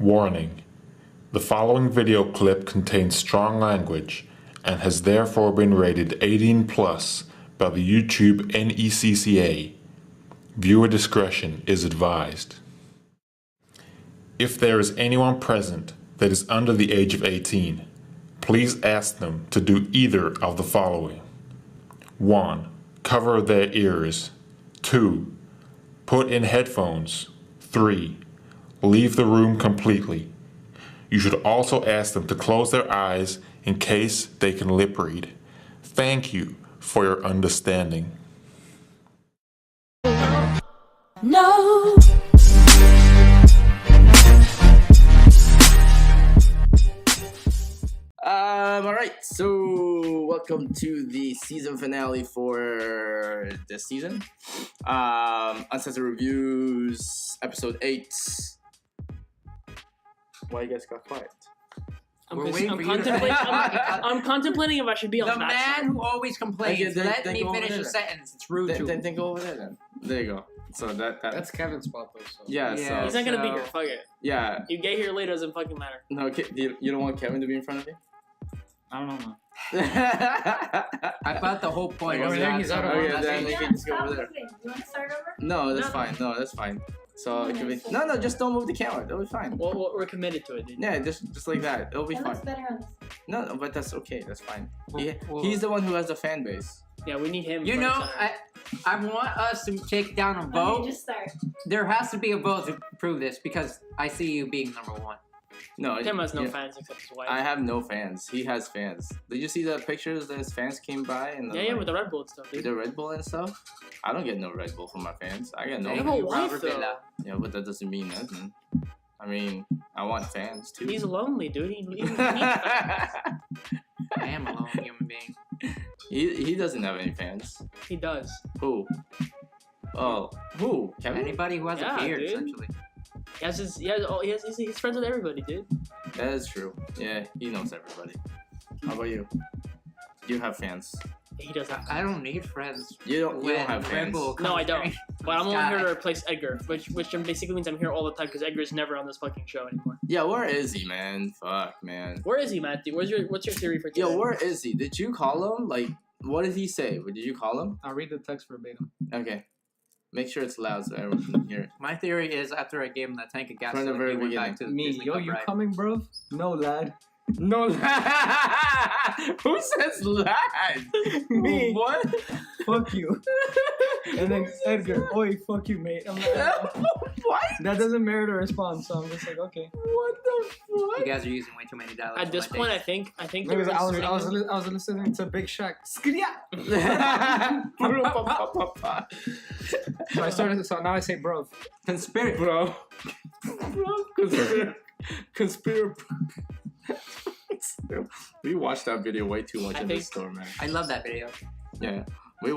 Warning: the following video clip contains strong language and has therefore been rated 18 plus by the YouTube NECCA. Viewer discretion is advised. If there is anyone present that is under the age of 18, please ask them to do either of the following. 1. Cover their ears. 2. Put in headphones. 3. Leave the room completely. You should also ask them to close their eyes in case they can lip read. Thank you for your understanding. No. Alright, so welcome to the season finale for this season. Uncensored Reviews, episode 8. Why you guys got quiet? I'm contemplating if I should be on the man side. who always complains. Let me finish a sentence. It's rude to him. Then go over there then. There you go. So that's Kevin's spot though. So. yeah. So He's not gonna be here. Fuck it. yeah. You get here later doesn't fucking matter. No, you don't want Kevin to be in front of you? I don't know, man. I thought the whole point was Everything is out of Okay, order. then we can just go over there. You want to start over? No, that's No. fine. No, that's fine. So it can be. that's No, just don't move the camera. It'll be fine. Well, we're committed to it, dude. Yeah, just like that. It'll be It fine. looks better on this. No, but that's okay. That's fine. Well, He's the one who has the fan base. Yeah, we need him. You front know, and center. I want us to take down a Okay, vote. just start. There has to be a vote to prove this because I see you being number one. No, Tim has no yeah. fans except his wife. I have no fans. He has fans. Did you see the pictures that his fans came by and Yeah, with the Red Bull and stuff, with dude. the Red Bull and stuff? I don't get no Red Bull from my fans. I get no. You have a You wife, Robert though. Villa. Yeah, but that doesn't mean nothing. I mean, I want fans too. He's lonely, dude. He needs fans. I am a lone human being. he doesn't have any fans. He does. Who? Oh, who? Kevin? Anybody who has Yeah, a beard, dude. essentially. He's friends with everybody, dude. That is true. Yeah, he knows everybody. How about you? You have fans. He does have. I don't need friends. You don't have Red fans. Bull No, I comes don't. during- But I'm only Sky. here to replace Edgar, which basically means I'm here all the time because Edgar's never on this fucking show anymore. Yeah, where is he, man? Fuck, man. Where is he, Matthew? What's your theory for today? Yo, where is he? Did you call him? Like, what did he say? Did you call him? I'll read the text verbatim. Okay. Make sure it's loud so everyone can hear it. My theory is after I gave him that tank of From the gasoline, very he went back to the Me, Disney yo, Cup you ride. coming, bro? No, lad. No, who says lad? Me. What? Fuck you. And then Edgar, oi, fuck you, mate. I'm like, What? that doesn't merit a response, so I'm just like, okay. What the You fuck? guys are using way too many dialects. At for this my point, taste. I think Because they're I inserting- was listening to Big Shaq. Skria! So I started. So now I say, bro. Conspiracy. Bro. Conspiracy. We watched that video way too much I in the think- store, man. I love that video. Yeah, we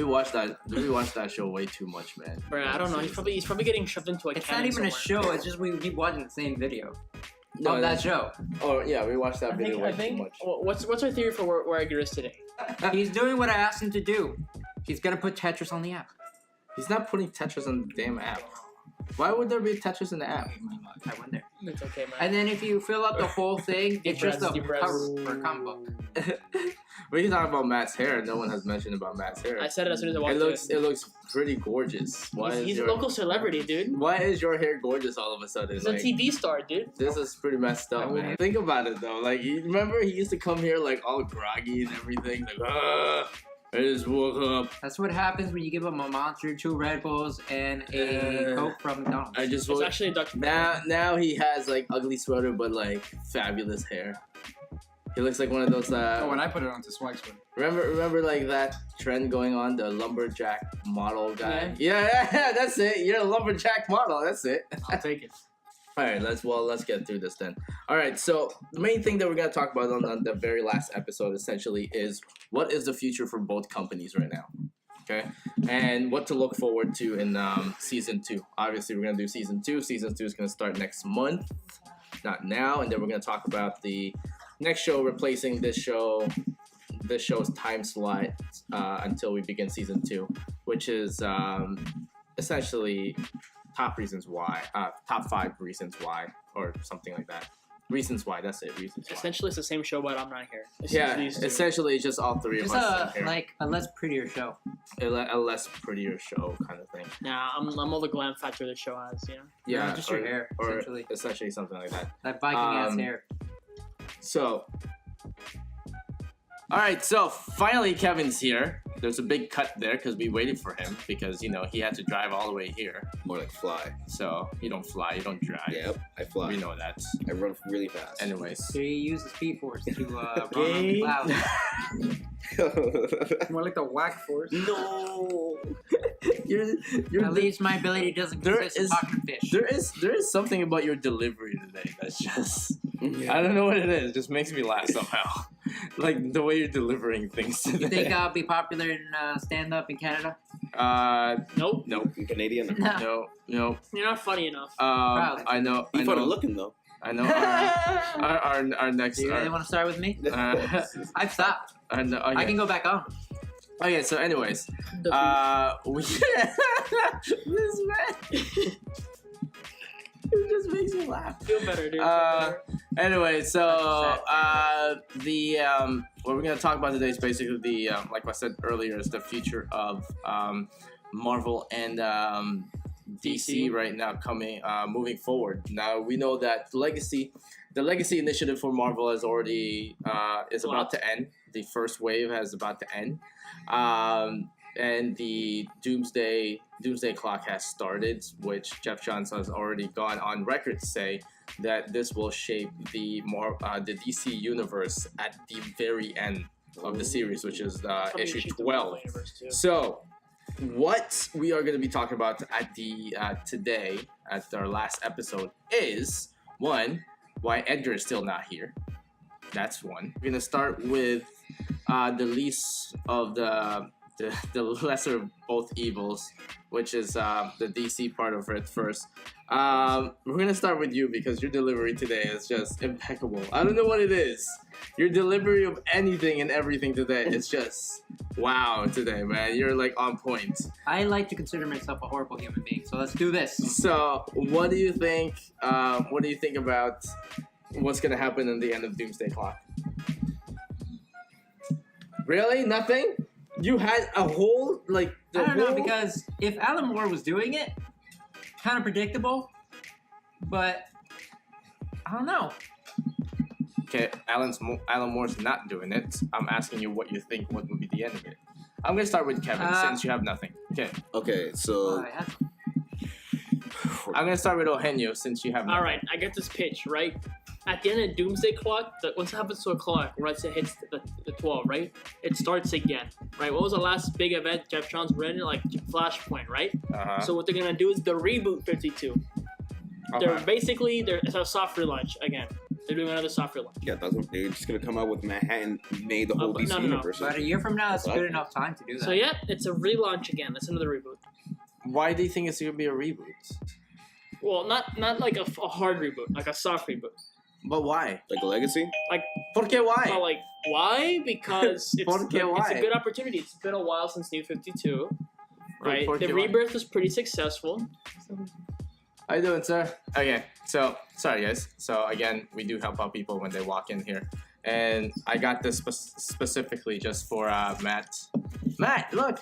watched that show way too much, man. Bruh, I don't know. He's probably getting shoved into a It's cannon not even a somewhere. show. It's just we keep watching the same video No, of that show. Oh yeah, we watched that I video think. way I think. too much. What's our theory for where Edgar is today? He's doing what I asked him to do. He's gonna put Tetris on the app. He's not putting Tetris on the damn app. Why would there be Tetris in the app? I went there. It's okay, man. And then if you fill up the whole thing, it's just a deep breaths. cover for a comic book. We can talk about Matt's hair. No one has mentioned about Matt's hair. I said it as soon as I walked It looks pretty gorgeous. He's a local celebrity, dude. Why is your hair gorgeous all of a sudden? He's a TV star, dude. This is pretty messed up, man. Think about it though. Like, you remember he used to come here like all groggy and everything. Like, I just woke up. That's what happens when you give him a monster, 2 Red Bulls, and a Coke from McDonald's. I just It's woke. actually a Dr. Now he has like ugly sweater, but like fabulous hair. He looks like one of those. Oh, when I put it onto swag sweater. Remember like that trend going on, the lumberjack model guy. Yeah, that's it. You're a lumberjack model. That's it. I'll take it. All right, let's get through this then. All right, so the main thing that we're gonna talk about on the very last episode essentially is what is the future for both companies right now, okay, and what to look forward to in season 2. Obviously, we're gonna do season 2. Season 2 is gonna start next month, not now, and then we're gonna talk about the next show replacing this show's time slot until we begin season 2, which is essentially top reasons why, top 5 reasons why, or something like that. Reasons why. That's it. Reasons why. Essentially, it's the same show, but I'm not here. It's Yeah, just these two. essentially, it's just all 3 of Just us in here. like a less prettier show. A less prettier show kind of thing. Nah, I'm all the glam factor this show has, you know? Yeah, just your hair, or essentially. essentially something like that. That Viking ass hair. So, all right. So finally, Kevin's here. There's a big cut there because we waited for him because he had to drive all the way here. More like fly. So you don't fly, you don't drive. Yep, I fly. We know that. I run really fast. Anyways. So you use the Speed Force to run on the clouds. More like the whack force. No. At least my ability doesn't consist of talking to fish. There is something about your delivery today that's just I don't know what it is. It just makes me laugh somehow. Like the way you're delivering things today. You think I'll be popular in stand-up in Canada? Nope. Nope. Canadian. No. You're not funny enough. I know. Be funny looking though. I know. Our next. Do you really want to start with me? I've stopped. I can go back on. Okay, so anyways, we this man, it just makes me laugh. Feel better, dude. Feel better. Anyway, so what we're gonna talk about today is basically the like I said earlier, is the future of Marvel and DC right now coming moving forward. Now we know that the legacy initiative for Marvel has already is about to end. The first wave has about to end, and the Doomsday Clock has started, which Jeff Johns has already gone on record to say that this will shape the DC universe at the very end of the series, which is issue 12. So, what we are going to be talking about at the today at our last episode is one, why Edgar is still not here. That's one. We're gonna start with the least of the lesser of both evils, which is the DC part of it first. We're gonna start with you because your delivery today is just impeccable. I don't know what it is. Your delivery of anything and everything today is just wow today, man. You're like on point. I like to consider myself a horrible human being, so let's do this. So, what do you think? What do you think about what's gonna happen in the end of Doomsday Clock? Really? Nothing? You had a whole I don't know, because if Alan Moore was doing it, kind of predictable, but I don't know. Okay, Alan Moore's not doing it. I'm asking you what you think. What would be the end of it? I'm gonna start with Kevin since you have nothing. Okay. Okay, so I'm gonna start with Eugenio since you have nothing. All right, I get this pitch, right? At the end of Doomsday Clock, once it happens to a clock, once it hits the 12, right? It starts again, right? What was the last big event Jeff Johns ran in? Like Flashpoint, right? So what they're gonna do is the reboot 52. It's a soft relaunch again. They're doing another soft relaunch. yeah, they're just gonna come out with Manhattan, made the whole DC universe. But a year from now, that's good enough time to do that. So yeah, it's a relaunch again. That's another reboot. Why do you think it's gonna be a reboot? Well, not like a hard reboot, like a soft reboot. But why? Like Legacy? ¿Por qué why? Well, like, why? Because it's ¿Por qué it's a why? good opportunity. It's been a while since New 52, right? ¿Por The qué rebirth was pretty successful. How you doing, sir? Okay, so sorry guys. So again, we do help out people when they walk in here, and I got this specifically just for Matt. Matt, look.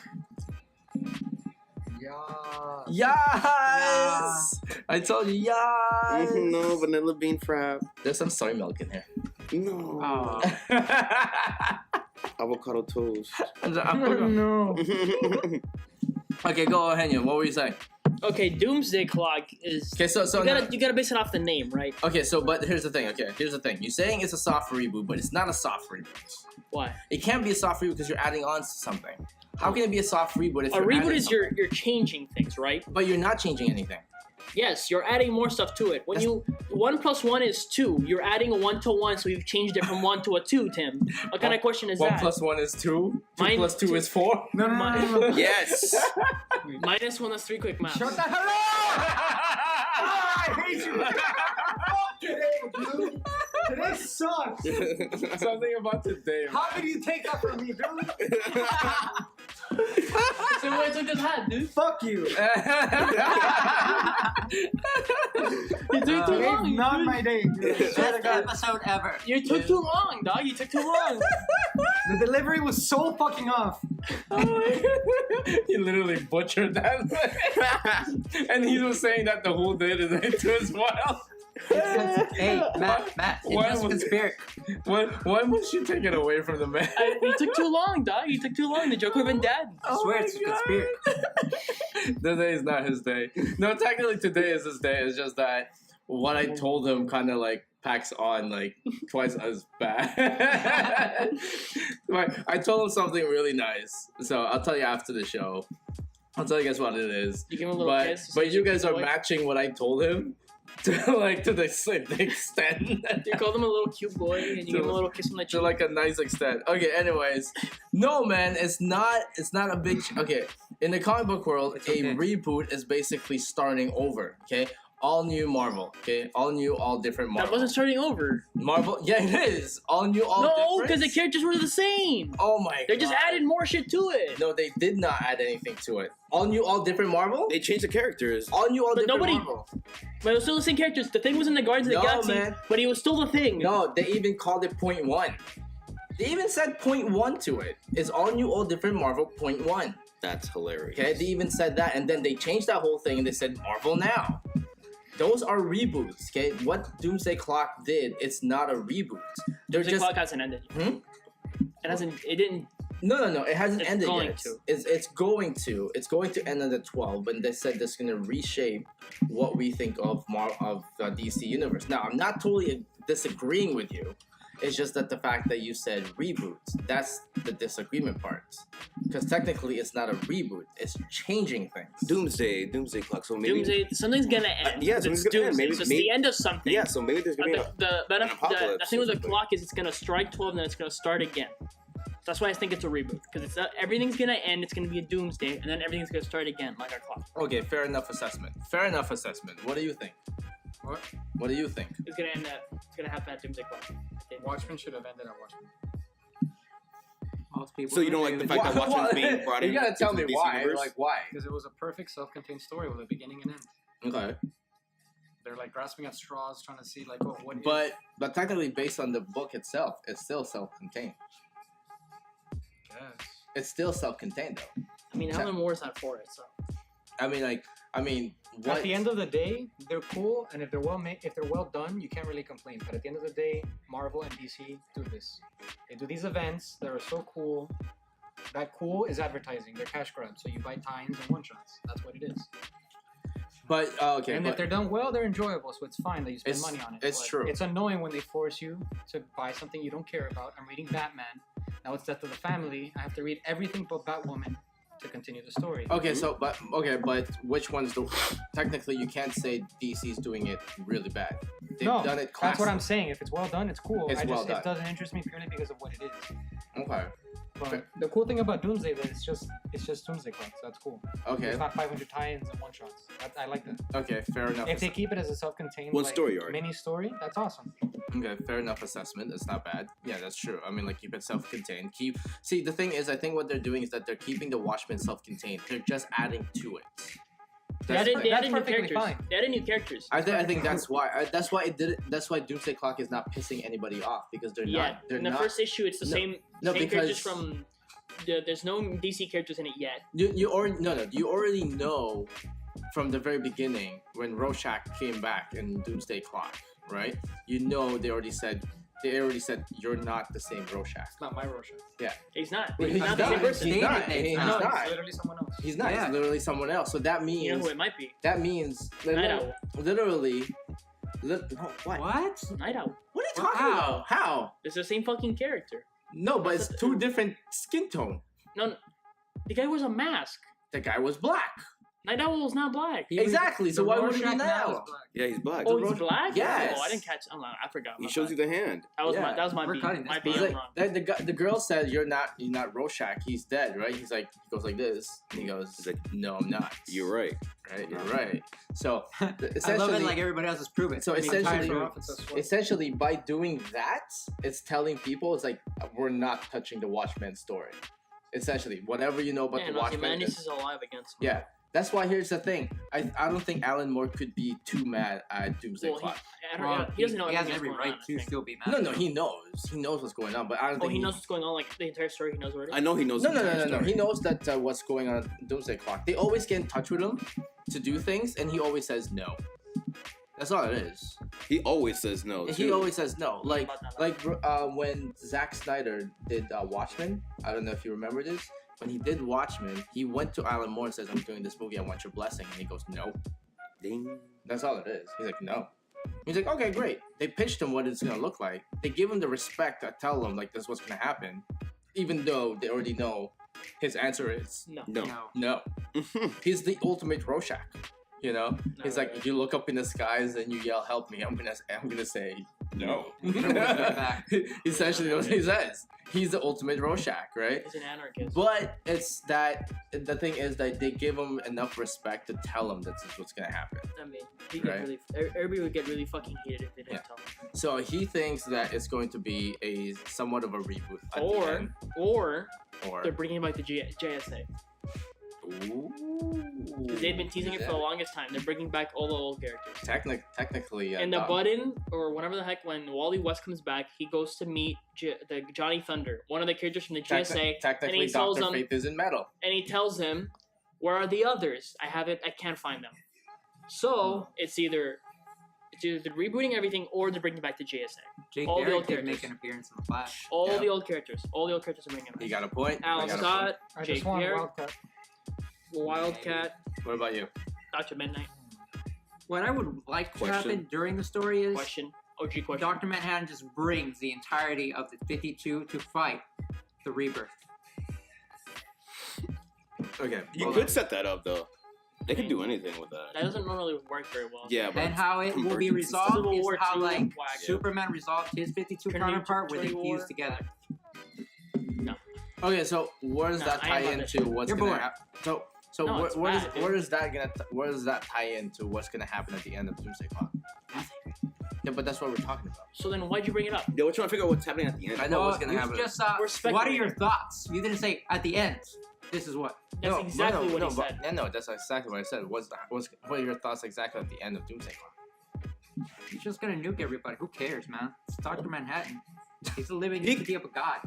Yes! I told you, yes! No, vanilla bean frap. There's some soy milk in here. No. Oh. Avocado toast. No. Okay, go ahead, Henyo. What were you saying? Okay, Doomsday Clock is. Okay, so you gotta base it off the name, right? Okay, so but here's the thing. Okay, here's the thing. You're saying it's a soft reboot, but it's not a soft reboot. Why? It can't be a soft reboot because you're adding on to something. How can it be a soft reboot if A you're reboot adding is something? you're changing things, right? But you're not changing anything. Yes, you're adding more stuff to it. When 1 + 1 is 2, you're adding a 1 to 1, so you've changed it from 1 to a 2, Tim. What kind of question is 1 that? + 1 is 2. 2 Mine- + 2 is 4. No. Yes. -1 is 3 quick math. Shut the hell up! I hate you. Fuck today, dude. Today sucks. Something about today. How did you take that from me, dude? So why I took this hat, dude. Fuck you. You took too Today's long. not dude. my day. Best episode ever. You took too long, dog. You took too long. The delivery was so fucking off. He literally butchered that. And he was saying that the whole day today too as well. Hey, Matt, Why it's just was- conspiracy. Why must you take it away from the man? You took too long, dog. You took too long. The joke would have been dead. I swear it's a conspiracy. Today is not his day. No, technically today is his day. It's just that what I told him kind of like packs on like twice as bad. Like, I told him something really nice, so I'll tell you after the show. I'll tell you guys what it is. You give him a little kiss. But you guys are boy. matching what I told him to the extent. You called him a little cute boy, and you gave him a little kiss on the To cheek. like a nice extent. Okay, anyways. No, man, it's not a big... Okay, in the comic book world, okay. a reboot is basically starting over, okay? All new Marvel, okay? All new, all different Marvel. That wasn't starting over. Marvel? Yeah, it is. All new, all No, different. because the characters were the same. Oh my They just God. added more shit to it. No, they did not add anything to it. All new, all different Marvel? They changed the characters. All new, all But different nobody- Marvel. But it was still the same characters. The thing was in the Guardians of the No, Galaxy, man. but he was still the thing. No, they even called it point one. They even said point one to it. It's all new, all different Marvel point one. That's hilarious. Okay, they even said that, and then they changed that whole thing and they said Marvel now. Those are reboots, okay? What Doomsday Clock did, it's not a reboot. They're The just clock hasn't ended. Hmm? It hasn't. It didn't. no, it hasn't It's ended going yet. to. It's going to. It's going to end on the 12th, and they said that's going to reshape what we think of DC Universe. Now, I'm not totally disagreeing with you. It's just that the fact that you said reboot, that's the disagreement part. Because technically, it's not a reboot. It's changing things. Doomsday Clock. So maybe. Doomsday. Something's gonna end. yeah, 'cause something's it's gonna end. Doomsday, Maybe- so it's maybe- the end of something. Yeah, so maybe there's gonna be. But an the apocalypse thing with or the something. clock is it's gonna strike 12 and then it's gonna start again. That's why I think it's a reboot because it's not, everything's gonna end. It's gonna be a doomsday and then everything's gonna start again like our clock. Okay, fair enough assessment. Fair enough assessment. What do you think? What? What do you think? It's gonna end at. It's gonna happen at Doomsday Clock. Watchmen should have ended at Watchmen. Most people So you don't like the fact that Watchmen's being brought in? You gotta tell into me the DC why. universe? Like why? Because it was a perfect self-contained story with a beginning and end. Okay. They're like grasping at straws, trying to see like, oh, what? But technically, based on the book itself, it's still self-contained. Yes. It's still self-contained though. I mean, Alan Moore's not for it, so. I mean, what? At the end of the day, they're cool, and if they're well made, if they're well done, you can't really complain. But at the end of the day, Marvel and DC do this. They do these events that are so cool. That cool is advertising. They're cash grabs. So you buy tie-ins and one-shots. That's what it is. But okay. And but, if they're done well, they're enjoyable. So it's fine that you spend It's- money on it. it's But true. It's annoying when they force you to buy something you don't care about. I'm reading Batman. Now it's Death of the Family. I have to read everything but Batwoman to continue the story. but which ones do? Technically, you can't say DC's doing it really bad. They've No, done it. that's what I'm classic. saying. If it's well done, it's cool. It's well done. It doesn't interest me purely because of what it is. Okay. But the cool thing about Doomsday is it's just Doomsday Clock, so that's cool. Okay. It's not 500 tie-ins and one-shots. I like that. Okay. Fair enough. If they keep it as a self-contained One like, story arc. mini story, that's awesome. Okay, fair enough assessment. It's not bad. Yeah, that's true. I mean, like, keep it self-contained. See, the thing is, I think what they're doing is that they're keeping the Watchmen self-contained. They're just adding to it. They That's added, they that's added new perfectly characters. fine. They added new characters. I think that's why. That's why it did it. That's why Doomsday Clock is not pissing anybody off because they're Yeah, not. They're in the not. first issue, it's the No, same no, same characters because- from. There's no DC characters in it yet. You already You already know from the very beginning when Rorschach came back in Doomsday Clock, right? You know they already said you're not the same Rorschach. It's not my Rorschach. He's not. Well, He's not the same person. He's not. It's He's not. No, not. it's literally someone else. He's not. Yeah. It's literally someone else. So that You know means who it might be? that means Night Owl. literally. No, what? What? Night Owl. What are you talking How? about? How? It's the same fucking character. No, but it's two different skin tone. No, the guy wears a mask. The guy was black. Night Owl's not black. Exactly. So The why would he be Rorschach now is now? black. Yeah, he's black. Oh, he's black. Yes. Oh, I didn't catch. Oh, no, I forgot. He My shows bad. you the hand. Yeah. That was my We're beat. cutting this My part. beat. He's I'm like wrong. the girl said you're not Rorschach. He's dead, right? He's like he goes like this. And he goes He's like, no, I'm not. You're right. Right. You're right. So I love it essentially, like everybody else has proven. so I mean, essentially, Tyler Roth, it's a sword. essentially by doing that, it's telling people it's like we're not touching the Watchmen story. Essentially, whatever you know about Yeah, the no, Watchmen. Ozymandias is alive against him. Yeah, that's why here's the thing. I don't think Alan Moore could be too mad at Doomsday Well, Clock. he doesn't know he has everything every that's going right on, I to think. still be mad. No, he knows. He knows what's going on, but I don't Oh, think he knows what's going on, like the entire story. He knows already. I know he knows. No. the entire story. He knows that what's going on at Doomsday Clock. They always get in touch with him to do things, and he always says no. That's all it is. He always says no. He too. always says no. Like when Zack Snyder did Watchmen. I don't know if you remember this. When he did Watchmen, he went to Alan Moore and says, "I'm doing this movie. I want your blessing." And he goes, "No." Ding. That's all it is. He's like, "No." He's like, "Okay, great." They pitched him what it's gonna look like. They give him the respect to tell him like this is what's gonna happen, even though they already know his answer is No. no. He's the ultimate Rorschach. You know, he's like, if you look up in the skies and you yell, "Help me!" I'm gonna say no. Essentially, what he says. He's the ultimate Rorschach, right? He's an anarchist. But it's that the thing is that they give him enough respect to tell him this is what's gonna happen. I mean, he get Right. really, everybody would get really fucking heated if they didn't Yeah. tell him. So he thinks that it's going to be a somewhat of a reboot. At the Or end. they're bringing back the JSA. Because they've been teasing it for the longest time. They're bringing back all the old characters. Technically, In the button, or whatever the heck, when Wally West comes back, he goes to meet the Johnny Thunder, one of the characters from the GSA, and technically, he tells Dr. him, Fate is in metal. and he tells him, "Where are the others? I can't find them." So it's either they're rebooting everything, or they're bringing back the JSA. Jake All the old Garrick did characters. make an appearance in the Flash. All Yeah. the old characters are bringing You back. got a point. Alan I got a Scott, I Jake just want Garrick, Wildcat. Wildcat, point. What about you? Dr. Midnight. What I would like to Question. happen during the story is OG question. Dr. Manhattan just brings the entirety of the 52 to fight the rebirth. Okay. You hold could on. set that up though. They could do anything with that. That doesn't normally work very well. Yeah, but And how it will be emergency resolved Civil is War how, II, like, whack. Superman resolved his 52 Trinity- counterpart where they Trinity War. fused together. Okay, so where does No, that I tie ain't about into what's You're gonna bored. happen? So No, it's where bad, dude. where does that tie into what's gonna happen at the end of Doomsday Clock? Yeah, but that's what we're talking about. So then why'd you bring it up? yeah, we're trying to figure out what's happening at the end. I know what's Well, gonna you happen. just We're what are speculating. your thoughts? You didn't say at the end. This is what. That's exactly what he but- said. Yeah, no, that's exactly what I said. What are your thoughts exactly at the end of Doomsday Clock? He's just gonna nuke everybody. Who cares, man? It's Dr. Manhattan. He's a living He- entity of a god.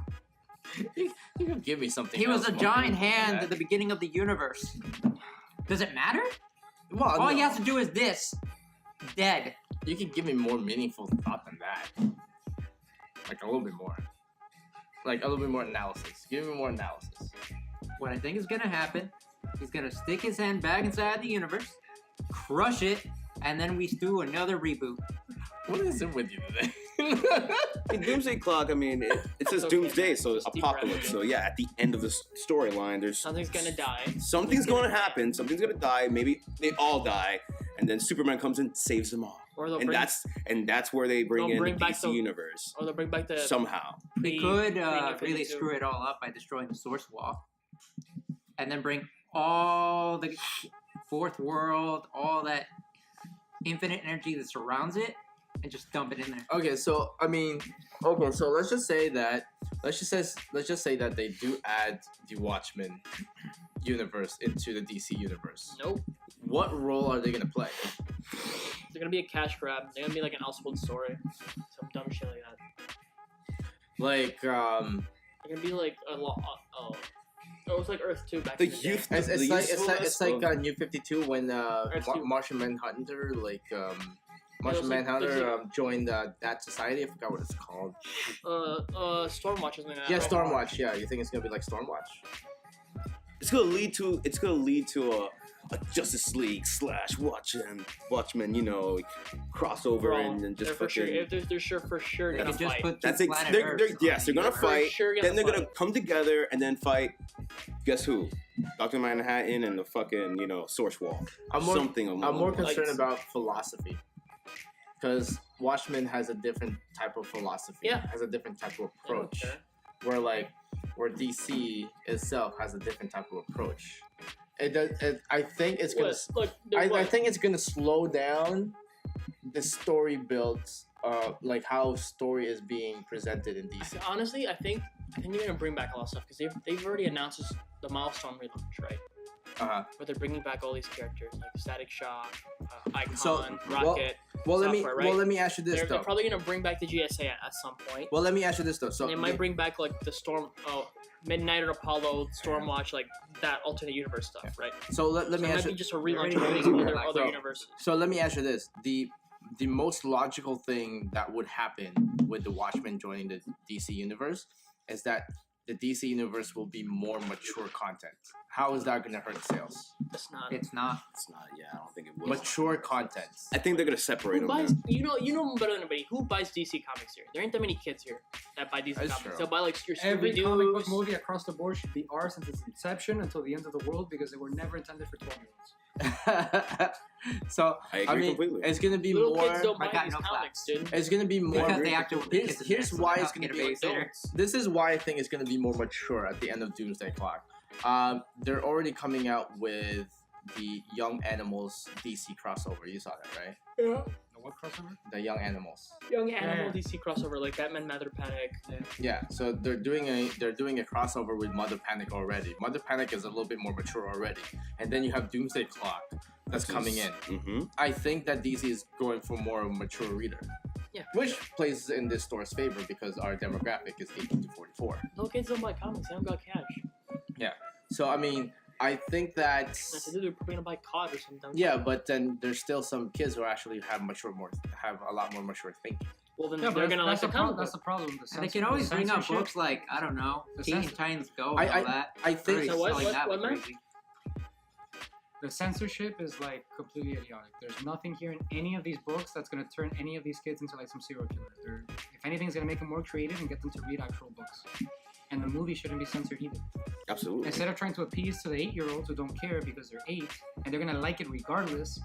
You can give me something. He was else a more giant meaningful than hand that. at the beginning of the universe. Does it matter? Well, All no, he has to do is this. Dead. you can give me more meaningful thought than that. Like a little bit more. Like a little bit more analysis. Give me more analysis. What I think is gonna happen, he's gonna stick his hand back inside the universe, crush it, and then we do another reboot. What is it with you today? In Doomsday Clock, I mean, it says Okay. Doomsday, so Just deep apocalypse. breath. So yeah, at the end of the storyline, there's Something's gonna die. something's going to happen. Something's going to die. Maybe they all die, and then Superman comes and saves them all. Or they'll And bring, that's where they bring they'll in bring the back DC the- universe or they'll bring back the somehow. They the could New really 52. screw it all up by destroying the source wall, and then bring all the fourth world, all that infinite energy that surrounds it, and just dump it in there. Okay, so I mean, so let's just say that they do add the Watchmen universe into the DC universe. Nope. What role are they gonna play? They're gonna be a cash grab. They're gonna be like an Elseworld story. Some dumb shit like that. Like, They're gonna be like a lot. Oh, it was like Earth 2 back The in the day. youth, it's the like usefulness New 52 when Earth 2. Martian Manhunter was Martian like- Manhunter it was joined that society. I forgot what it's called. Stormwatch or something like that. Yeah, right? Stormwatch. Yeah, you think it's gonna be like Stormwatch? it's gonna lead to a Justice League / Watchmen, you know, crossover Bro, and then just they're for sure. fucking. If they're sure for sure They gonna could just fight. put That's two it. planet They're, Earths yes, they're gonna For fight. sure Then they're gonna fight. come together and then fight. Guess who? Dr. Manhattan and the fucking Source Wall. I'm more Something along I'm more those concerned lines. about philosophy, because Watchmen has a different type of philosophy. Yeah. Has a different type of I don't approach. care. Where DC itself has a different type of approach. I think it's gonna. Look, I think it's gonna slow down the story build, like how story is being presented in DC. honestly, I think I think they're gonna bring back a lot of stuff because they've already announced the Milestone relaunch, right? Where they're bringing back all these characters like Static Shock, Icon, So, Rocket. Well, let me Software, right? let me ask you this They're though. probably gonna bring back the GSA at some point. Well, let me ask you this though. So And they might bring back like the Storm, Midnight or Apollo, Stormwatch, like that alternate universe stuff, right? So let So me it might ask be you. just a relaunch of Already all these bring back other so- universes. So let me ask you this: the most logical thing that would happen with the Watchmen joining the DC universe is that the DC universe will be more mature content. How is that going to hurt sales? It's not. It's not. It's not. Yeah, I don't think it will. Mature content. I think they're gonna separate Who them. buys? Man. You know better than anybody. Who buys DC comics here? There ain't that many kids here that buy DC That's comics. true. They'll buy like your Every Scooby comic book Doo's. movie across the board should be R since its inception until the end of the world because they were never intended for 12-year-olds. So I agree I mean, completely. it's going to be Little more. kids don't I buy got these no comics, flaps. dude. It's going to be more. Because they acted with the Here's, kids in there, here's so why they it's have to going to get a be. babysitter. This is why I think it's going to be more mature at the end of Doomsday Clock. They're already coming out with the Young Animals DC crossover. You saw that, right? Yeah. The what crossover? The Young Animals. Young Animal Yeah. DC crossover like Batman Mother Panic. Yeah, so they're doing a crossover with Mother Panic already. Mother Panic is a little bit more mature already, and then you have Doomsday Clock that's coming in. Mm-hmm. I think that DC is going for more of a mature reader. Yeah. Which plays in this store's favor because our demographic is 18 to 44. Little kids don't buy comics. They don't got cash. So I mean, I think that That's it. They're probably gonna buy COD or something. yeah, but then there's still some kids who actually have a lot more mature thinking. Well, then Yeah, they're but gonna like that's the the comic That's book. the problem. The And they can censor- always the bring out censorship- books like, I don't know, The Teen censor- Titans Go I- and all that. I think Already So what- selling what- that what, like man? crazy. The censorship is like completely idiotic. There's nothing here in any of these books that's gonna turn any of these kids into like some serial killer. If anything, it's gonna make them more creative and get them to read actual books. And the movie shouldn't be censored either. Absolutely. Instead of trying to appease to the 8-year-olds who don't care because they're 8 and they're gonna like it regardless,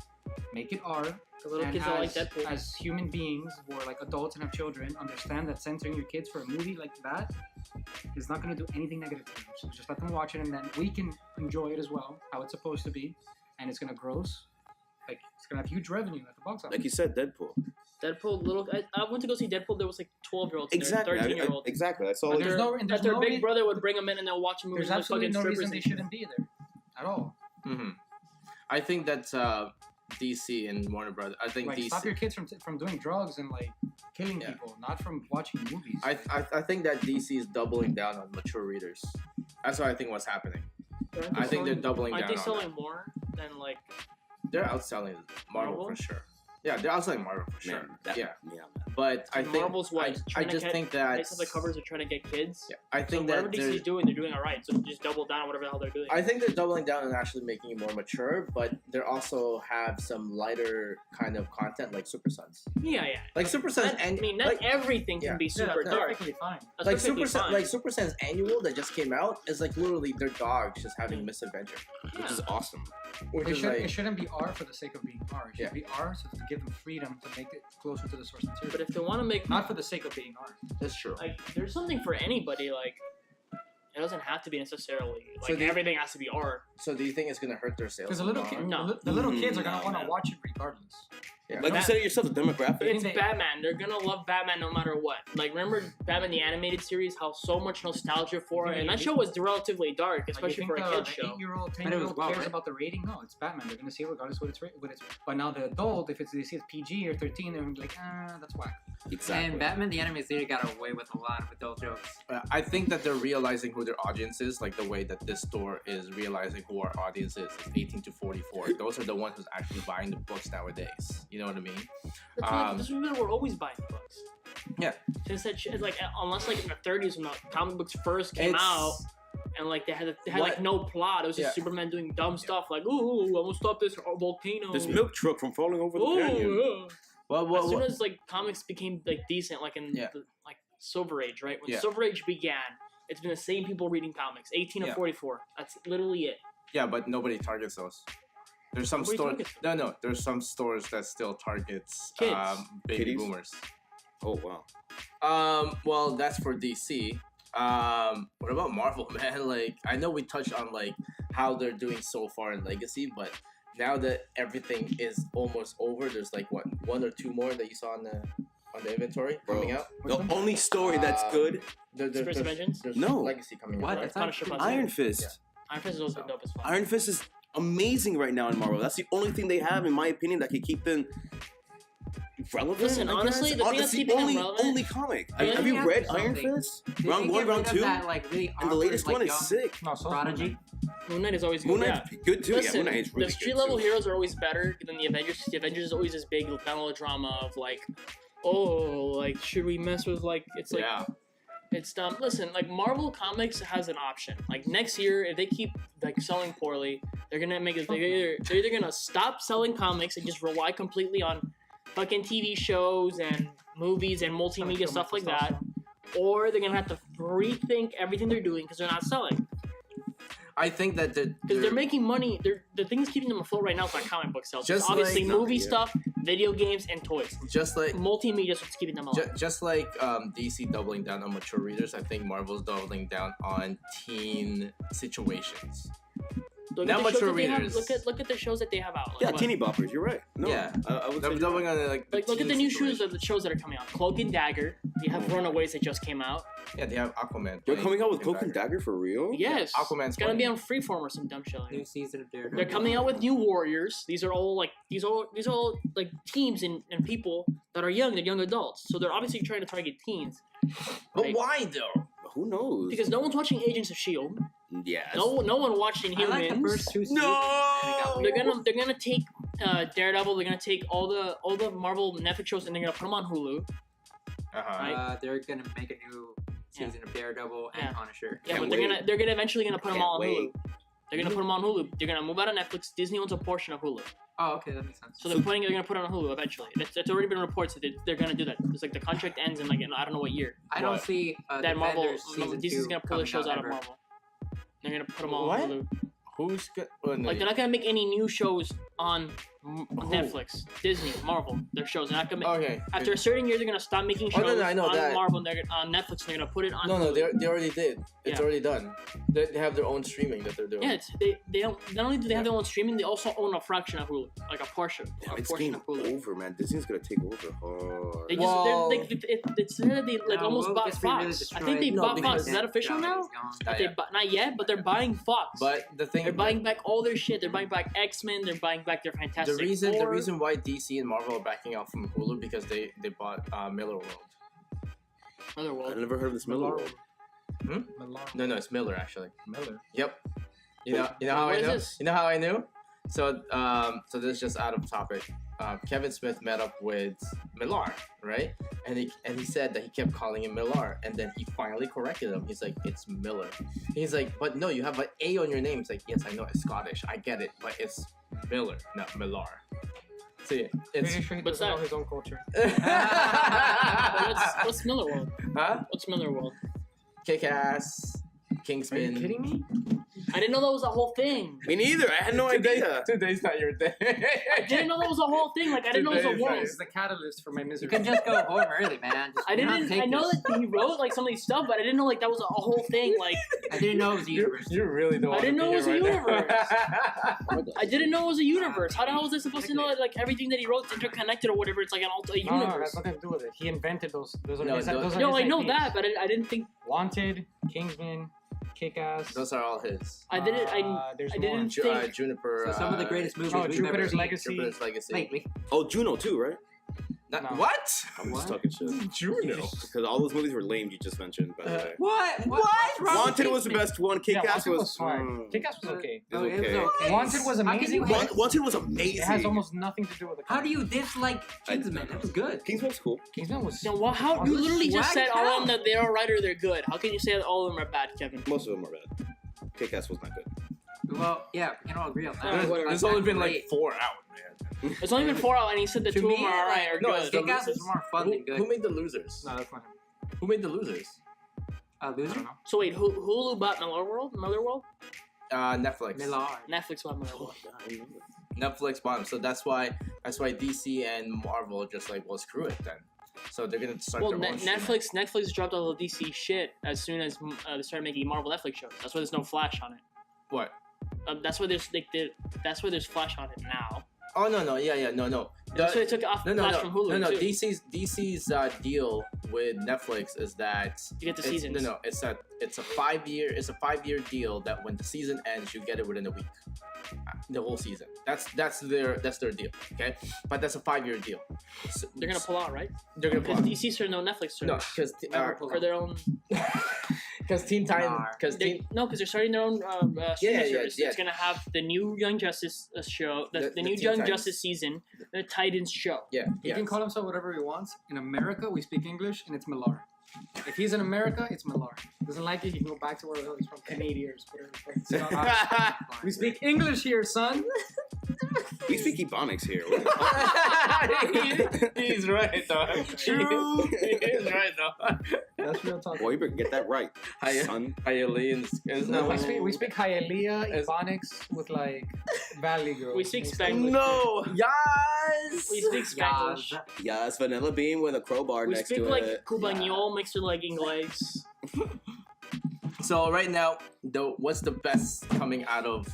make it R. The little And kids don't like Deadpool. as human beings or like adults and have children, understand that censoring your kids for a movie like that is not going to do anything negative to them. So just let them watch it, and then we can enjoy it as well, how it's supposed to be, and it's going to gross. Like it's going to have huge revenue at the box office. Like you said, Deadpool. Deadpool, I went to go see Deadpool. There was like 12-year-olds, Exactly. 13-year-olds. Exactly. That's all. But it there's is. no, and there's That their no big rea- brother would bring them in and they'll watch a movie There's with absolutely fucking no strippers reason they and shit. shouldn't be there at all. Mm-hmm. I think that DC and Warner Brothers. I think Like DC. stop your kids from doing drugs and like killing Yeah. people, not from watching movies. I think that DC is doubling down on mature readers. That's what I think what's happening. I think they're doubling Aren't down they on selling that. more than like? They're outselling Marvel, Marvel? for sure. Yeah, they're outselling Marvel for sure. Man, that, yeah, man. but I think Marvel's what? I Trying to just get- think that Based on the covers, are trying to get kids. Yeah, I So think whatever that DC's doing, they're doing it right. So just double down on whatever the hell they're doing. I think they're doubling down and actually making it more mature, but they also have some lighter kind of content like Super Sons. yeah. Like Super Sons, Not, and I mean, not like, everything can yeah. be Yeah, super that's dark. perfectly fine. That's like perfectly Super fine. like Super Sons Annual that just came out is like literally their dogs just having misadventure, Which is awesome. which It, is should, like it shouldn't be R for the sake of being R. It should Yeah. be R so to give them freedom to make it closer to the source material. But if they want to make Not for the sake of being R. that's true. like, there's something for anybody. Like, it doesn't have to be necessarily like So do you- everything has to be art. So do you think it's gonna hurt their sales? Because the little, more? kid, No. the little kids are going No, to want to man. watch it regardless. Yeah. Like you said it yourself, the demographic. It's they- Batman. They're gonna love Batman no matter what. Like, remember Batman the animated series? How so much nostalgia for it, and that show was relatively dark, especially for a kid show. 8-year-old, But it was 10-year-old well, cares right? about the rating? No, it's Batman. They're going to see it regardless what it's. But now the adult, if they see it's PG or 13, they're going to be like, that's whack. Exactly. And Batman the Animated Series got away with a lot of adult jokes. I think that they're realizing who their audience is, like the way that this store is realizing who our audience is. It's 18 to 44. Those are the ones who's actually buying the books nowadays. You know what I mean? That's what we're always buying books. Yeah. Since that shit, like, unless like in the 30s when the comic books first came It's- out, and like they had like What- no plot. It was just Yeah. Superman doing dumb stuff like, ooh, I'm gonna stop this volcano. This milk truck from falling over the canyon. Ooh, Well, as soon as like comics became like decent, like in Yeah. the, like Silver Age, right? When Yeah. Silver Age began, it's been the same people reading comics, 18 to Yeah. 44. That's literally it. yeah, but nobody targets those. There's some Nobody stores. targets No. There's some stores that still targets Kids. baby Kiddies? boomers. Oh wow. Well, that's for DC. What about Marvel, man? Like, I know we touched on like how they're doing so far in Legacy, but now that everything is almost over, there's like what, one or two more that you saw on the inventory Bro. coming out. The only story that's good Spirits of Vengeance? There's No. Legacy coming What? out. That's Right? not Punisher plus Iron Fist. Iron Fist is also dope as fuck. Iron Fist is amazing right now in Marvel. That's the only thing they have, in my opinion, that can keep them relevant. Listen, I honestly, guess. the thing It's that's the keeping them only relevant- comic. Yeah, Have you yeah, read something. Iron Fist? Did Round they one, get rid round of two, That, like, really and the latest awkward, one like, is young sick. No, so Prodigy. Moon Knight is always good. Moon Yeah. Knight's good too. Listen, yeah, Moon Knight is really the good street level too. heroes are always better than the Avengers. The Avengers is always this big melodrama of like, oh, like should we mess with like it's like Yeah. it's dumb. Listen, like Marvel Comics has an option. Like next year, if they keep like selling poorly, they're gonna make it. They're either gonna stop selling comics and just rely completely on fucking TV shows and movies and multimedia stuff like that, or they're gonna have to rethink everything they're doing because they're not selling. I think that Because they're making money. The things keeping them afloat right now is not comic book sales. Just It's obviously like- movie yeah. stuff, video games, and toys. just like Multimedia is what's keeping them alive. just like DC doubling down on mature readers. I think Marvel's doubling down on teen situations. Look now at the shows mature that they have. readers. Look at the shows that they have out. Like, Yeah, what? teeny boppers. You're right. No, Yeah. I would say They're you're doubling right. on like Like look at teen the new shows situations. of the shows that are coming out. Cloak and Dagger. They have Runaways that just came out. Yeah, they have Aquaman. You're playing coming out with Cloak Cloak and Dagger for real? Yes, Aquaman's It's gonna be funny. on Freeform or some dumb shit like New that. season of Daredevil. They're coming out with new Warriors. These are all like teams and people that are young. They're young adults. So they're obviously trying to target teens. But right? why though? Who knows? Because no one's watching Agents of Shield. yeah. No one watched I Inhumans. like the first two seasons. No! and it got weird. They're gonna take Daredevil. They're gonna take all the Marvel Netflix shows and they're gonna put them on Hulu. Right. They're gonna make a new season of Daredevil and Yeah. Punisher. Yeah, Can't but wait. they're gonna eventually gonna put them Can't all on wait. Hulu. They're gonna put them on Hulu. They're gonna move out of Netflix. Disney owns a portion of Hulu, Oh, okay, that makes sense. so they're gonna put it on Hulu eventually. It's already been reports that they're gonna do that. It's like the contract ends in like I don't know what year. I don't What? see That Marvel Defenders season Disney's 2 gonna pull coming their shows out of ever. Marvel. They're gonna put them all What? on Hulu. Who's good? Oh, no, Like they're not gonna make any new shows on Netflix, Disney, Marvel. Their shows. They're not gonna make, okay. after a certain year, they're gonna stop making Oh, shows no, I know on that. Marvel. And they're on Netflix. And they're gonna put it on. No, Hulu. they already did. It's Yeah. already done. They have their own streaming that they're doing. Yeah, they don't. Not only do they have their own streaming, they also own a fraction of Hulu, like a portion, Damn, a it's portion game of Hulu. over, man. Disney's gonna take over hard. They just Well- it's said that they like No, almost we'll bought just be really Fox. I think they destroyed. No, bought because- Fox. Is that official now? Not They yet. not yet, but they're buying Fox. But the thing, they're buying back all their shit. They're buying back X-Men. They're buying back their Fantastic the Four. reason why DC and Marvel are backing out from Hulu because they bought Miller World. Other I world. never heard of this Miller World. No, it's Miller actually. Miller. Yep. You know how What I is know? this? You know how I knew? So so this is just out of topic. Kevin Smith met up with Millar, right? And he said that he kept calling him Millar, and then he finally corrected him. He's like, it's Miller. He's like, but no, you have an A on your name. It's like, yes, I know it's Scottish, I get it, but it's Miller, not Millar. See, it's Pretty sure he What's doesn't know that? his own culture. What's Miller World? huh? What's Miller World? Kick-Ass, Are you Kingsman. kidding me? I didn't know that was a whole thing. Me neither. I had no idea. Today's not your day. I didn't know that was a whole thing. Like I didn't know it was a Today's world. This is the catalyst for my misery. You can just go home early, man. Just, I you don't have didn't. to take I know this. that he wrote like some of these stuff, but I didn't know like that was a whole thing. Like I didn't know it was a universe. You really don't. I didn't know it was a universe. I didn't know it was a universe. How the hell was I supposed to know that like everything that he wrote is interconnected or whatever? It's like an alternate No, universe. that's nothing to do with it. He invented those. Those are No, his, those- those are No, his I know IPs. that, but I didn't think. Wanted, Kingsman, Kick-Ass. Those are all his. I didn't. I There's didn't more. think- Juniper. So some of the greatest movies Oh, we've Jupiter's ever seen. Legacy. Jupiter's Legacy. Lately. Oh, Juno too, right? Not, No. What? I'm What? just talking shit. Juno. Because all those movies were lame. You just mentioned, by the way. What? What's wrong with Wanted was the Kingsman? best one. Yeah, Kick-Ass Wanted was. swag. mm, Kick-Ass was okay. it was Oh, it was okay. okay. Wanted was How can amazing. you hate- Wanted was amazing. It has almost nothing to do with the. How do comic. you dislike Kingsman? It was good. Kingsman was cool. Kingsman was. Well, how you literally just Swag said all of out. them that they're alright or they're good. How can you say that all of them are bad, Kevin? Most of them were bad. Kick-Ass was not good. Well, yeah, we can all agree on that. Alright, whatever. There's only been like Great. 4 out, man. It's only been 4 out, and he said the To two of me, them are alright or no, good. it's the Kick-Ass losers. is more fun than good. Who made the losers? No, that's not him. Who made the losers? I Loser? don't know. So wait, Hulu bought Miller World? Miller World? Netflix. Millar. Netflix bought Miller World. Netflix bought them. So that's why DC and Marvel just like, well, screw it then. So they're gonna start Well, their own streaming. Netflix dropped all the DC shit as soon as they started making Marvel Netflix shows. That's why there's no Flash on it. What? That's why that's why there's Flash on it now. Oh no, yeah, no. That's why they took off No, Flash from Hulu no. too. DC's deal with Netflix is that You get the it's, seasons. No, it's a 5-year deal that when the season ends, you get it within a week, the whole season. That's their deal. Okay, but that's a 5-year deal. So, They're gonna pull out, right? They're gonna pull Because out. DC started no Netflix No, service. because Never pull For their own. because Teen Titans, because Because they're starting their own streaming service. yeah. It's gonna have the new Young Justice show, the The new Teen Young Titans. Justice season, the Titans show. yeah, He can call himself whatever he wants. In America, we speak English, and it's Millar. If he's in America, it's Millar. Doesn't like it, he can go back to where he's from, Canadians, whatever. It's not- we speak English here, son. We speak Ebonics here. He's right though. True. He's right though. That's real talk. Boy, you better get that right, Hi- son. Hylians. No, we speak Hialeah, Ebonics with like Valley Girls. We speak Mixed Spanglish. No. Yes. We speak Spanglish. Yes, vanilla bean with a crowbar We next speak to like it. Cubañol mixed with like Inglés. So right now, what's the best coming out of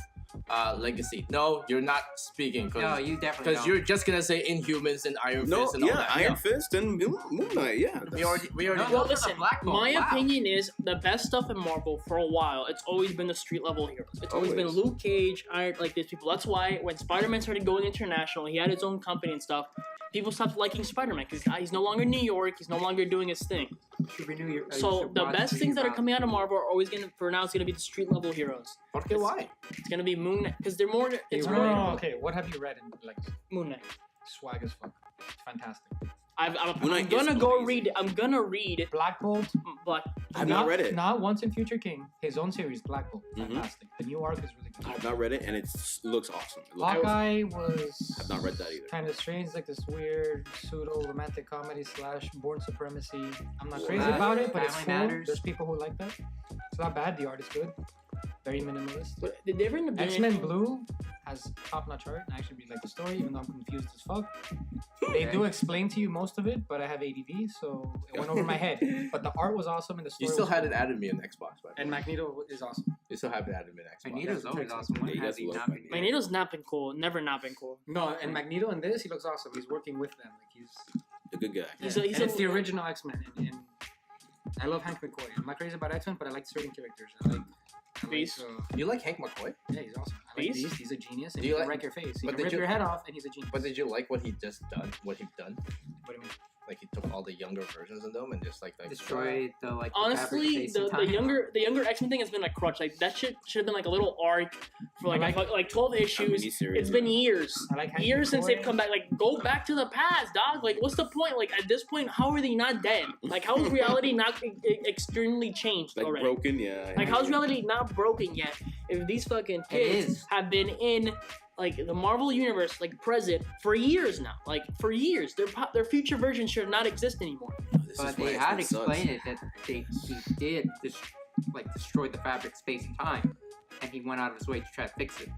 Legacy? No, you're not speaking No, you definitely don't. you're just gonna say Inhumans and Iron No, Fist and all yeah, that. Iron Fist and Moon Knight, yeah. We already No, Well, those are listen, the Black Bolt. my Wow. opinion is the best stuff in Marvel for a while. It's always been the street level heroes. It's always been Always. Luke Cage, Iron, like these people. That's why when Spider-Man started going international, he had his own company and stuff. People stopped liking Spider-Man because he's no longer in New York. He's no longer doing his thing. Should renew your- you So should the watch best the things that are rebound. coming out of Marvel are always gonna, for now, it's gonna be the street level heroes. Okay, why? It's gonna be Moon Knight because they're more. It's No, more no, no, okay, what have you read in like Moon Knight. swag as fuck? It's fantastic. I'm Moon Knight gonna is go amazing. read. I'm gonna read Black Bolt. Black. I've not read it. Not Once in Future King. His own series, Black Bolt. Mhm. Fantastic. The new arc is really good. I've not read it, and it looks awesome. It looks- Hawkeye was. I've not read that either. Kind of strange, like this weird pseudo romantic comedy / born supremacy. I'm not Wow. crazy about it, but it's Family cool. Matters. There's people who like that. It's not bad. The art is good. Very minimalist. But did they ever end up doing X-Men anything- Blue has top-notch art. I actually really like the story, even though I'm confused as fuck. They do explain to you most of it, but I have ADD, so it went over my head. But the art was awesome, and the story You still was hadn't cool. added me on Xbox, by the And way. Magneto is awesome. You still haven't added me on Xbox. Magneto's always awesome. When Yeah, he has does he look not like been? it. Magneto's not been cool. Never not been cool. No, and Magneto in this, he looks awesome. He's working with them. Like he's A good guy. He's yeah. a- he's And a- it's the original X-Men. And I love Hank McCoy. I'm not crazy about X-Men, but I like certain characters. I like Beast. You like Hank McCoy? Yeah, he's awesome. I like Beast? Beast. He's a genius, and Do he you can like- wreck your face. He but can did rip you- your head off, and he's a genius. But did you like what he just done? What he done? What do you mean? Like he took all the younger versions of them and just like Destroyed the like. Honestly, the younger X-Men thing has been a crutch. Like that shit should have been like a little arc for like 12 issues. miniseries, It's been yeah. years. I like Hank Years since they've McCoy. come back. Like, go back to the past, dog. Like, what's the point? Like, at this point, how are they not dead? Like, how is reality not extremely changed Like already? broken, yeah. Like, how's reality not broken yet? If these fucking kids is. have been in like the Marvel universe, like present for years now, like for years, their future versions should not exist anymore. This But is why they X-Men had sucks. explained it that he did destroy the fabric, space, and time, and he went out of his way to try to fix it.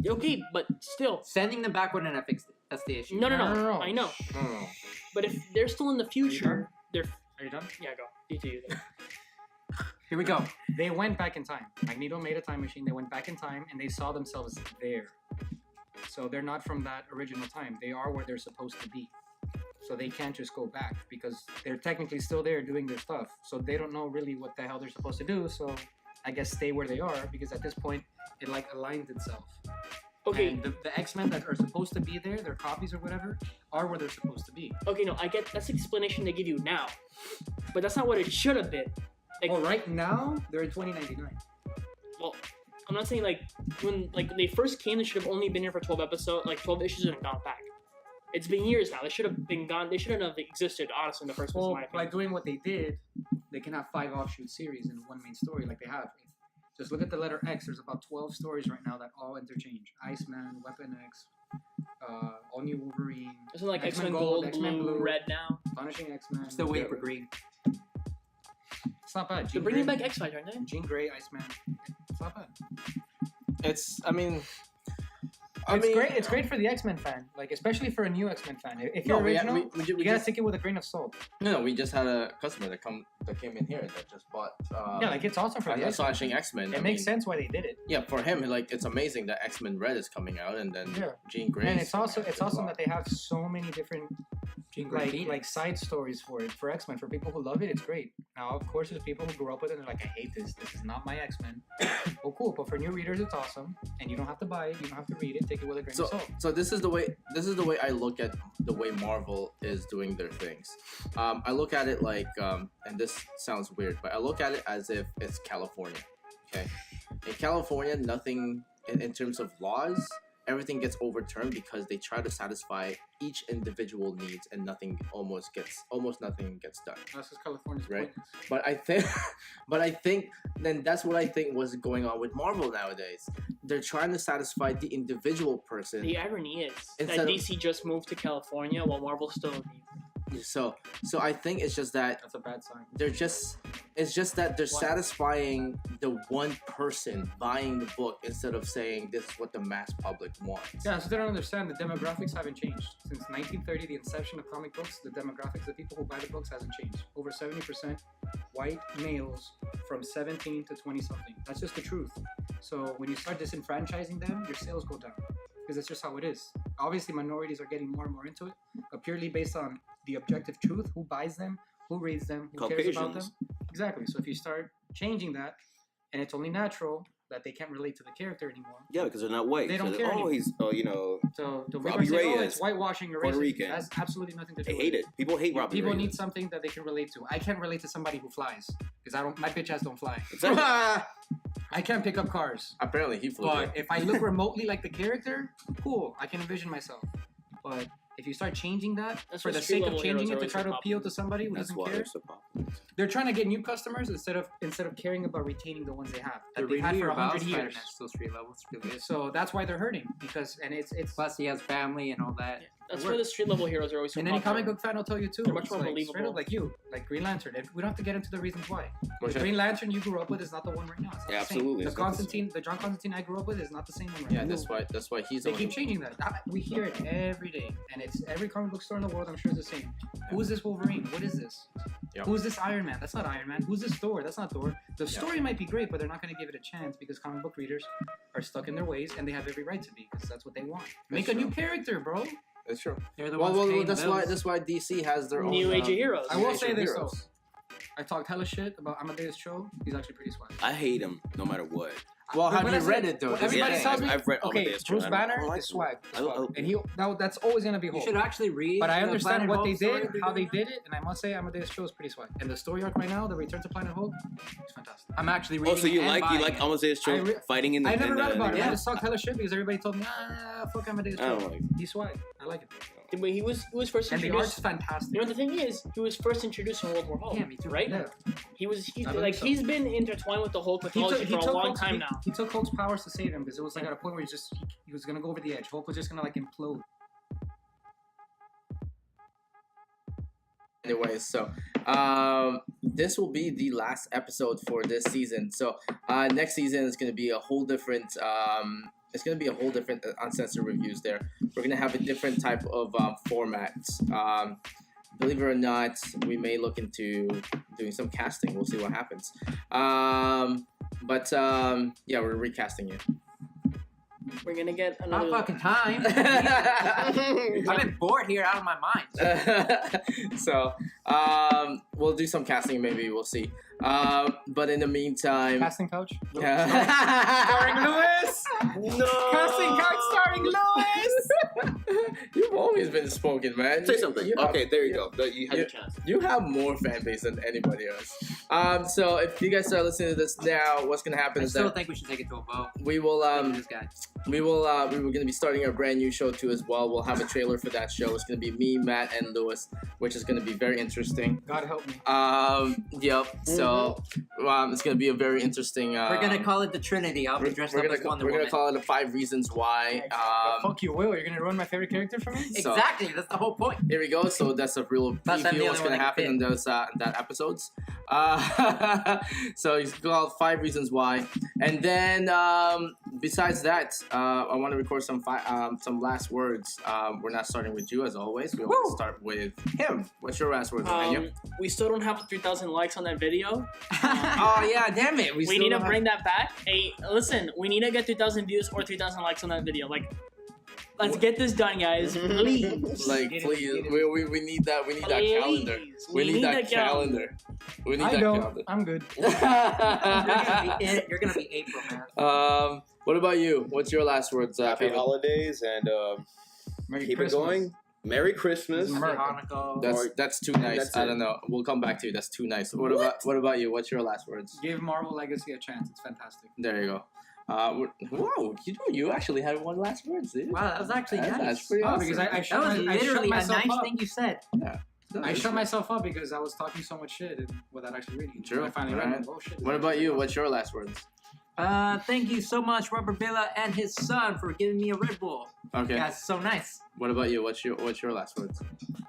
Okay, but still, Sending them back wouldn't have fixed it. That's the issue. no, No. I know. No. But if they're still in the future, they're Are you done? yeah, go. You do. Here we go. They went back in time. Magneto made a time machine. They went back in time, and they saw themselves there. So they're not from that original time. They are where they're supposed to be. So they can't just go back because they're technically still there doing their stuff. So they don't know really what the hell they're supposed to do. So I guess stay where they are because at this point it like aligns itself. Okay, And the X-Men that are supposed to be there, their copies or whatever, are where they're supposed to be. okay, no, I get that's the explanation they give you now, but that's not what it should have been. Like, Oh, right now they're in 2099. well, I'm not saying like when they first came, they should have only been here for 12 episodes, like 12 issues, and gone back. It's been years now. They should have been gone. They shouldn't have existed, honestly, in the first place. in Well, my by opinion. doing what they did, they can have 5 offshoot series in one main story like they have. Just look at the letter X. There's about 12 stories right now that all interchange. Iceman, Weapon X, All New Wolverine, Isn't like X-Men X-Men Gold, Gold, X-Men Blue, Blue. Red now? Punishing X-Men. Still waiting for Green. It's not bad. They're Jean bringing Grey- back X-Files, aren't they? Jean Grey, Iceman. It's not bad. It's I mean It's great. It's great for the X-Men fan, like especially for a new X-Men fan. If you're No, we, original, we you gotta just, take it with a grain of salt. no, we just had a customer that came in here that just bought Yeah, like it's awesome for the X-Men. Astonishing X-Men. It makes sense why they did it. Yeah, for him, like it's amazing that X-Men Red is coming out, and then Yeah. Jean Grey. And is it's also coming out it's as awesome well. that they have so many different like side stories for it. For X-Men, for people who love it, it's great. Now, of course, there's people who grew up with it and they're like, I hate this. This is not my X-Men. Well, cool. But for new readers, it's awesome, and you don't have to buy it. You don't have to read it. Take it with a grain of salt. So this is the way I look at the way Marvel is doing their things. I look at it like, and this sounds weird, but I look at it as if it's California. Okay, in California, nothing in terms of laws, everything gets overturned because they try to satisfy each individual needs, and almost nothing gets done. That's just California's Right. pointless. But I think then that's what I think was going on with Marvel nowadays. They're trying to satisfy the individual person. The irony is Instead that of- DC just moved to California while Marvel's still in the So I think it's just that That's a bad sign. it's just that they're satisfying the one person buying the book instead of saying this is what the mass public wants. Yeah, so they don't understand the demographics haven't changed. Since 1930, the inception of comic books, the demographics of people who buy the books hasn't changed. Over 70% white males from 17 to 20 something. That's just the truth. So when you start disenfranchising them, your sales go down. Because that's just how it is. Obviously, minorities are getting more and more into it, but purely based on the objective truth, who buys them, who reads them, who cares about them. Caucasians. Exactly. So if you start changing that, and it's only natural that they can't relate to the character anymore. Yeah, because they're not white. They don't so care oh, anymore. he's So the Robbie Robbie say, oh, Reyes, it's whitewashing or Puerto racist. Rican. That's absolutely nothing to do they with hate it. People hate Robbie People Reyes. need something that they can relate to. I can't relate to somebody who flies because my bitch ass don't fly. Exactly. I can't pick up cars. Apparently he flew. But if I look remotely like the character, cool, I can envision myself. But if you start changing that That's for what the sake of street-level changing heroes it are to always try to so appeal popular. to somebody who That's doesn't why care, they're so popular. they're trying to get new customers instead of caring about retaining the ones they have The that they've had review for about 100 years. Spider-Man's still street level. It's really good. So that's why they're hurting because it's Plus, he has family and all that. That's why the street level heroes are always so and any popular. comic book fan will tell you too. They're much It's more like, believable. straight up like you, like Green Lantern. We don't have to get into the reasons why. Which The I- Green Lantern you grew up with is not the one right now. It's not Yeah, the same. absolutely. The It's not the Constantine, the John Constantine I grew up with is not the same one right Yeah, now. that's why he's They the keep one. changing that. We hear it every day, and it's every comic book store in the world. I'm sure it's the same. Who is this Wolverine? What is this? Yep. Who's this Iron Man? That's not Iron Man. Who's this Thor? That's not Thor. The Yep. story might be great, but they're not going to give it a chance because comic book readers are stuck in their ways, and they have every right to be because that's what they want. Make That's a new true. character, bro. That's true. They're the Well, ones paying the that's why DC has their own New Age of Heroes. I will Age say of this Heroes. though. I talked hella shit about Amadeus Cho. He's actually pretty swag. I hate him no matter what. Well, have When you I say- read it though? when That's the everybody thing. tells me, I've read okay, Amadeus Cho. Bruce I don't Banner like is him. swag, I don't- and that's always gonna be You Hulk. should actually read. But I the understand Planet what Hulk they story did, they're how they doing did it, and I must say Amadeus Cho is pretty swag. And the story arc right now, the Return to Planet Hulk, it's fantastic. now. I'm actually Oh, reading. so you it and like buying it. Amadeus Cho I re- fighting in the? I never in read the, about it. yeah. I just talked hella shit because everybody told me, fuck Amadeus I Cho. don't like. He's swag. I like it. But he was first And the art's introduced. fantastic. You know the thing is, he was first introduced in World War Hulk. Yeah, me too. Right? Yeah. He's I believe like so. he's been intertwined with the Hulk mythology for a long Hulk's, time now. he took Hulk's powers to save him because it was like at a point where he was gonna go over the edge. Hulk was just gonna like implode. Anyways, so this will be the last episode for this season. So next season is going to be a whole different. It's going to be a whole different uncensored reviews. There, we're going to have a different type of format. Believe it or not, we may look into doing some casting. We'll see what happens. But yeah, we're recasting you. We're gonna get Not another. fucking time. I've been bored here out of my mind. So we'll do some casting. Maybe we'll see. But in the meantime, Casting couch. starring Lewis. No. Casting couch starring Lewis. You've always been spoken, man. Say something. You have- Okay, there you go. You had you- your chance. You have more fan base than anybody else. So if you guys start listening to this now, what's gonna happen I is still that think we should take it to a vote. we will This guy. we were gonna be starting our brand new show too as well. We'll have a trailer for that show. It's gonna be me, Matt, and Lewis, which is gonna be very interesting. God help me. Yep. So it's gonna be a very interesting. We're gonna call it the Trinity. I'll be dressed up as Wonder we're Woman. gonna call it the 5 reasons why. Fuck you, Will. You're gonna ruin my favorite character for me? So- Exactly. That's the whole point. Here we go. So that's a real Plus, I'm the preview what's only gonna one that happen can in those that episodes. So it's called 5 Reasons Why, and then besides that, I want to record some last words. We're not starting with you as always. We always start with him. What's your last words, Emmanuel? We still don't have 3,000 likes on that video. Oh yeah, damn it. We still need to don't bring that back. Hey, listen, we need to get 3,000 views or 3,000 likes on that video. Like, Let's get this done, guys. Please. Like, Get it, please, get it. we need that. We need that calendar. Please. We need that calendar. We need I that don't. calendar. I'm good. You're gonna be April, man. What about you? What's your last words, Happy Kevin? holidays and Merry keep Christmas. it going. Merry Christmas. Merry Hanukkah. That's too nice. That's I it. don't know. We'll come back to you. That's too nice. What about you? What's your last words? Give Marvel Legacy a chance. It's fantastic. There you go. Whoa, you actually had one last words, dude. Wow, that was actually That's nice. pretty Oh, awesome. because I That shut, was I shut literally a myself nice up. thing you said. I shut myself up because I was talking so much shit and without actually reading. True. I finally Right. read it. Oh shit. What about you? What's your last words? Thank you so much, Rubber Billa and his son, for giving me a Red Bull. Okay. That's so nice. What about you? What's your last words?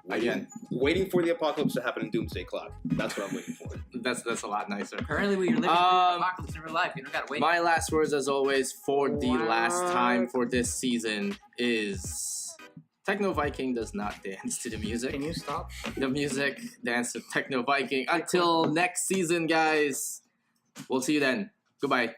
Again. Waiting for the apocalypse to happen in Doomsday Clock. That's what I'm waiting for. That's a lot nicer. Apparently, we are living through an apocalypse in real life. You don't gotta wait. My last words, as always, for the last What? time for this season is Techno Viking does not dance to the music. Can you stop? The music dance to Techno Viking. Until next season, guys. We'll see you then. Goodbye.